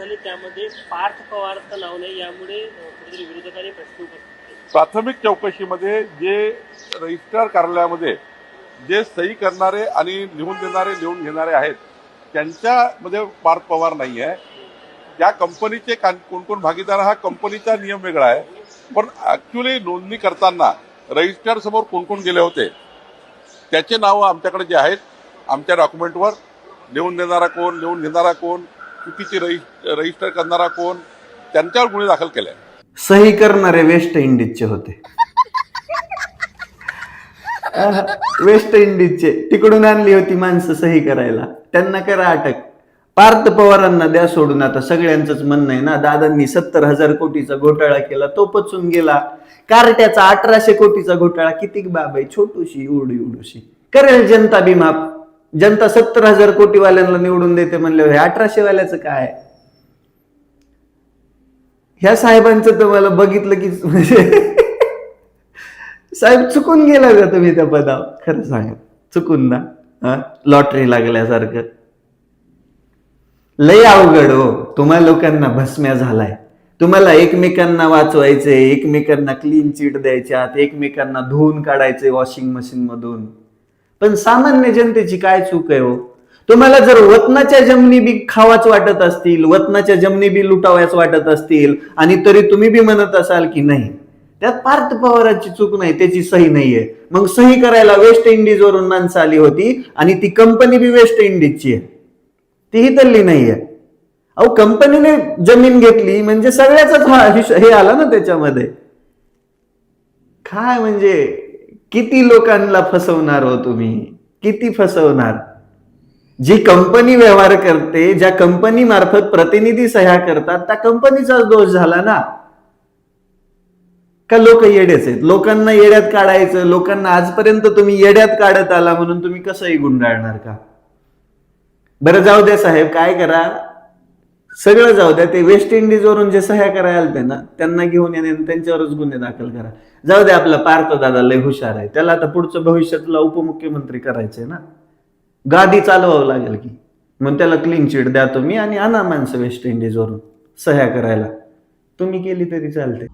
झाले त्यामध्ये पार्थ पवारचं नाव नाही, यामुळे कुठेतरी विरोधकांनी प्रश्न उपस्थित केले. प्राथमिक चौकशीमध्ये जे रजिस्ट्रार कार्यालयामध्ये जे सही करणारे आणि लिहून देणारे लिहून घेणारे आहेत त्यांच्यामध्ये पार्थ पवार नाही आहे. त्या कंपनीचे कोण कोण भागीदार हा कंपनीचा नियम वेगळा आहे, पण ऍक्च्युअली नोंदणी करताना रजिस्ट्रार समोर कोण कोण गेले होते त्याचे नाव आमच्याकडे जे आहेत आमच्या डॉक्युमेंटवर लिहून देणारा कोण, लिहून घेणारा कोण, चुकीची रजिस्टर करणारा कोण, त्यांच्यावर गुन्हे दाखल केले. सही करणारे वेस्ट इंडिजचे होते. वेस्ट इंडिजचे तिकडून आणली होती माणसं सही करायला, त्यांना करा अटक. पार्थ पवारांना द्या सोडून. आता सगळ्यांचंच म्हणणं आहे ना, दादांनी 70,000 कोटीचा घोटाळा केला, तो पचून गेला. कार्ट्याचा 1800 कोटीचा घोटाळा किती बाब आहे, छोटूशी एवढूशी करेल जनता बी माफ. जनता 70,000 कोटीवाल्यांना निवडून देते म्हणल्यावर 1800 वाल्याचं काय. ह्या साहेबांचं तर मला बघितलं की म्हणजे साहेब चुकून गेला का तुम्ही त्या पदावर, खरं सांगा चुकून ना, लॉटरी लागल्यासारखं. लय अवघड हो, तुम्हा लोकांना भस्म्या झालाय. तुम्हाला एकमेकांना वाचवायचे, एकमेकांना क्लीन चिट द्यायच्यात, एकमेकांना धुवून काढायचे वॉशिंग मशीन मधून. पण सामान्य जनतेची काय चूक आहे हो. तुम्हाला जर वतनाच्या जमिनी बी खावाच वाटत असतील, वतनाच्या जमिनी बी लुटाव्याच वाटत असतील, आणि तरी तुम्ही बी म्हणत असाल की नाही त्यात पार्थ पवारांची चूक नाही, त्याची सही नाहीये, मग सही करायला वेस्ट इंडिज वरून माणसं आली होती आणि ती कंपनी बी वेस्ट इंडिजची आहे, तीही तल्ली नाहीये. अहो कंपनीने जमीन घेतली म्हणजे सगळ्याच हे आला ना त्याच्यामध्ये. काय म्हणजे किती लोकांना फसवणार हो तुम्ही, किती फसवणार. जी कंपनी व्यवहार करते, ज्या कंपनी मार्फत प्रतिनिधी सह्या करतात, त्या कंपनीचाच दोष झाला ना. का लोक येडेच आहेत, लोकांना येड्यात काढायचं. लोकांना आजपर्यंत तुम्ही येड्यात काढत आला म्हणून तुम्ही कसंही गुंडाळणार का. बरं जाऊ द्या साहेब, काय करा, सगळं जाऊ द्या. ते वेस्ट इंडिज वरून जे सह्या करायला आलते ना त्यांना घेऊन येणे, त्यांच्यावरच गुन्हे दाखल करा. जाऊ द्या, आपला पार्थ दादा लय हुशार आहे, त्याला आता पुढचं भविष्यातला उपमुख्यमंत्री करायचंय ना, गादी चालवावं लागेल की. मग त्याला क्लीन चिट द्या तुम्ही आणि आणा माणसं वेस्ट इंडिज वरून सह्या करायला, तुम्ही केली तरी चालते.